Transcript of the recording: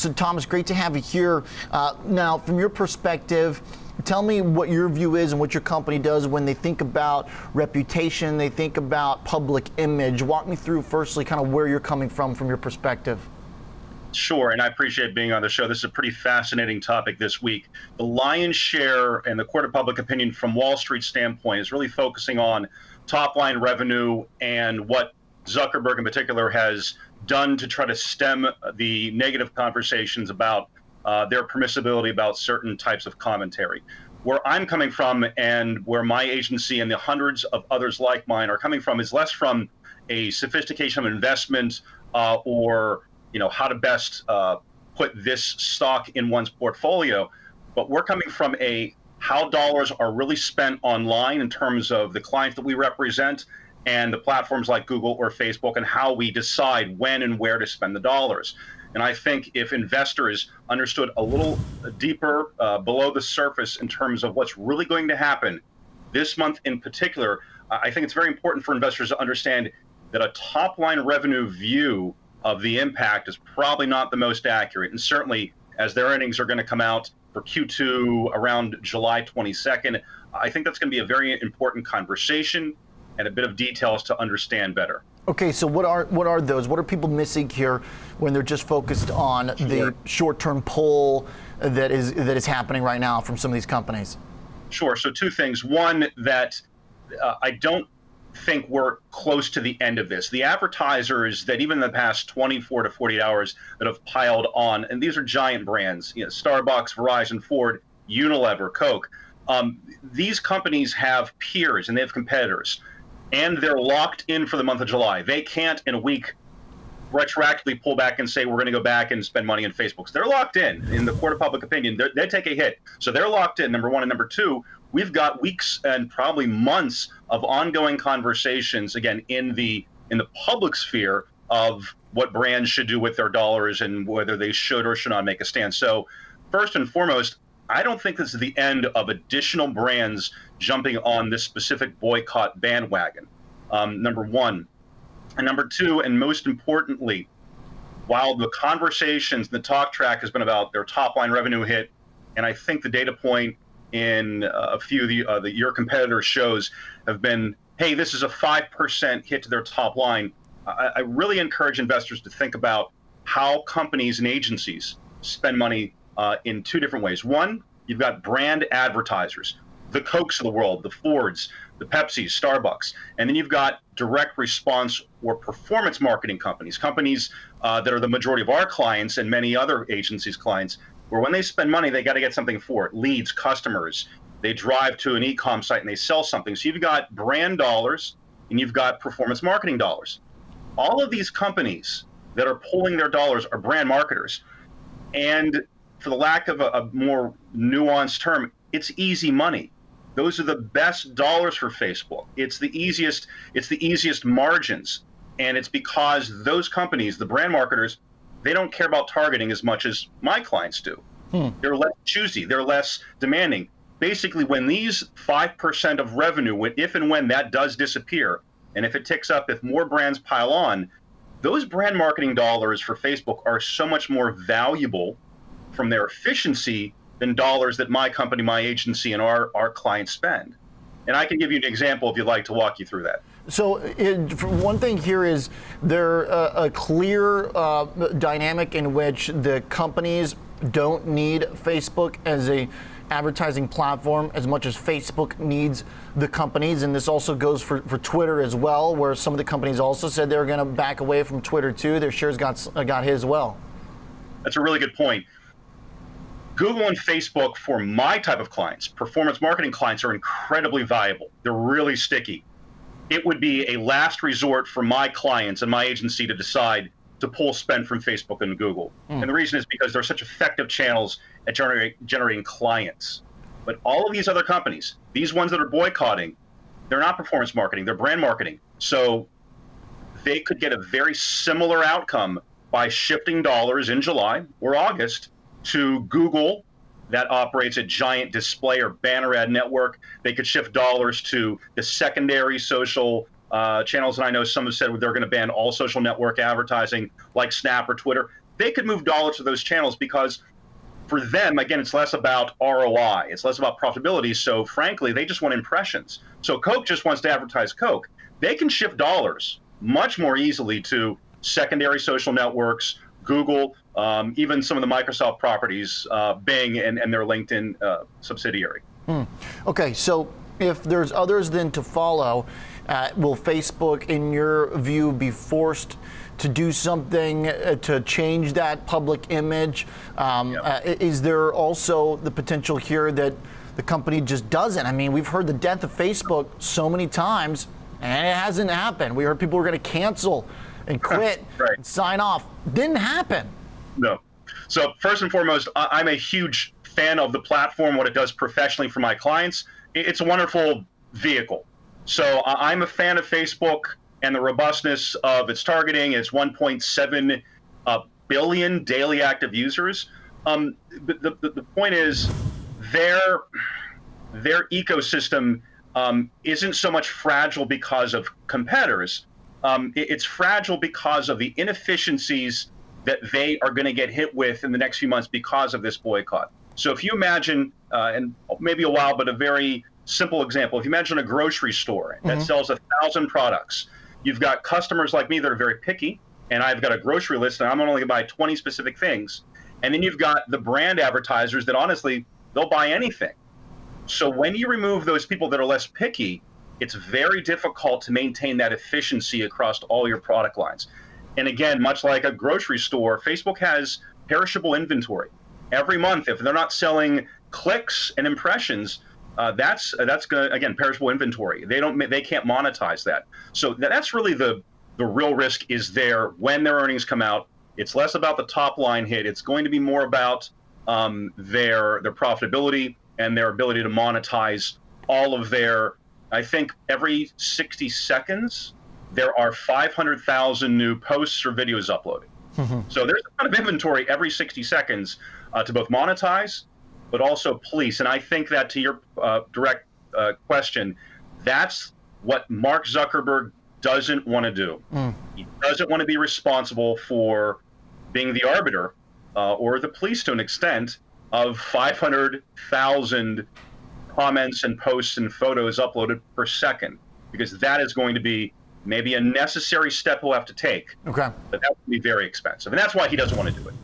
So Thomas, great to have you here. Now, from your perspective, tell me what your view is and what your company does when they think about reputation, they think about public image. Walk me through, firstly, kind of where you're coming from your perspective. Sure, and I appreciate being on the show. This is a pretty fascinating topic this week. The lion's share and the court of public opinion from Wall Street standpoint is really focusing on top-line revenue and what Zuckerberg in particular has done to try to stem the negative conversations about their permissibility about certain types of commentary. Where I'm coming from and where my agency and the hundreds of others like mine are coming from is less from a sophistication of investment or how to best put this stock in one's portfolio, but we're coming from how dollars are really spent online in terms of the clients that we represent and the platforms like Google or Facebook, and how we decide when and where to spend the dollars. And I think if investors understood a little deeper below the surface in terms of what's really going to happen this month in particular, I think it's very important for investors to understand that a top-line revenue view of the impact is probably not the most accurate. And certainly, as their earnings are going to come out for Q2 around July 22nd, I think that's going to be a very important conversation and a bit of details to understand better. Okay, so what are those? What are people missing here when they're just focused on the short-term pull that is happening right now from some of these companies? Sure. So two things. One, that I don't think we're close to the end of this. The advertisers that even in the past 24 to 48 hours that have piled on, and these are giant brands, Starbucks, Verizon, Ford, Unilever, Coke. These companies have peers and they have competitors, and they're locked in for the month of July. They can't in a week retroactively pull back and say we're going to go back and spend money on Facebook. So they're locked in the court of public opinion. They take a hit. So they're locked in, number one. And number two, we've got weeks and probably months of ongoing conversations, again, in the public sphere of what brands should do with their dollars and whether they should or should not make a stand. So first and foremost, I don't think this is the end of additional brands jumping on this specific boycott bandwagon, number one. And number two, and most importantly, while the conversations, the talk track has been about their top line revenue hit, and I think the data point in a few of your competitors' shows have been, hey, this is a 5% hit to their top line. I really encourage investors to think about how companies and agencies spend money in two different ways. One, you've got brand advertisers, the Cokes of the world, the Fords, the Pepsis, Starbucks, and then you've got direct response or performance marketing companies that are the majority of our clients and many other agencies' clients, where when they spend money, they got to get something for it, leads, customers. They drive to an e-com site and they sell something. So you've got brand dollars and you've got performance marketing dollars. All of these companies that are pulling their dollars are brand marketers. And for the lack of a more nuanced term, it's easy money. Those are the best dollars for Facebook. It's the easiest margins. And it's because those companies, the brand marketers, they don't care about targeting as much as my clients do. They're less choosy, they're less demanding. Basically, when these 5% of revenue, if and when that does disappear, and if it ticks up, if more brands pile on, those brand marketing dollars for Facebook are so much more valuable from their efficiency than dollars that my company, my agency, and our clients spend. And I can give you an example if you'd like to walk you through that. So one thing here is there a clear dynamic in which the companies don't need Facebook as a advertising platform as much as Facebook needs the companies, and this also goes for Twitter as well, where some of the companies also said they were going to back away from Twitter too. Their shares got hit as well. That's a really good point. Google and Facebook, for my type of clients, performance marketing clients, are incredibly valuable. They're really sticky. It would be a last resort for my clients and my agency to decide to pull spend from Facebook and Google. And the reason is because they're such effective channels at generating clients. But all of these other companies, these ones that are boycotting, they're not performance marketing, they're brand marketing. So they could get a very similar outcome by shifting dollars in July or August to Google, that operates a giant display or banner ad network. They could shift dollars to the secondary social channels. And I know some have said they're going to ban all social network advertising like Snap or Twitter. they could move dollars to those channels because for them, again, it's less about ROI. It's less about profitability. So frankly, they just want impressions. So Coke just wants to advertise Coke. They can shift dollars much more easily to secondary social networks, Google, even some of the Microsoft properties, Bing and their LinkedIn subsidiary. Okay, so if there's others then to follow, will Facebook, in your view, be forced to do something to change that public image? Is there also the potential here that the company just doesn't? I mean, we've heard the death of Facebook so many times, and it hasn't happened. We heard people were going to cancel and quit Right. and sign off. Didn't happen. No. So first and foremost, I'm a huge fan of the platform, what it does professionally for my clients. It's a wonderful vehicle. So I'm a fan of Facebook and the robustness of its targeting. It's 1.7 billion daily active users. The point is their ecosystem isn't so much fragile because of competitors. It's fragile because of the inefficiencies that they are going to get hit with in the next few months because of this boycott. So if you imagine, and maybe a while, but a very simple example, if you imagine a grocery store that sells 1,000 products, you've got customers like me that are very picky, and I've got a grocery list, and I'm only going to buy 20 specific things. And then you've got the brand advertisers that honestly, they'll buy anything. So when you remove those people that are less picky, it's very difficult to maintain that efficiency across all your product lines. And again, much like a grocery store, Facebook has perishable inventory. Every month, if they're not selling clicks and impressions, that's going to, again, perishable inventory. They can't monetize that. So that's really the real risk is there when their earnings come out. It's less about the top line hit. It's going to be more about their profitability and their ability to monetize all of their. I think every 60 seconds there are 500,000 new posts or videos uploaded. So there's a ton of inventory every 60 seconds to both monetize, but also police. And I think that to your direct question, that's what Mark Zuckerberg doesn't want to do. He doesn't want to be responsible for being the arbiter or the police to an extent of 500,000 comments and posts and photos uploaded per second, because that is going to be maybe a necessary step we'll have to take. Okay. But that would be very expensive. And that's why he doesn't want to do it.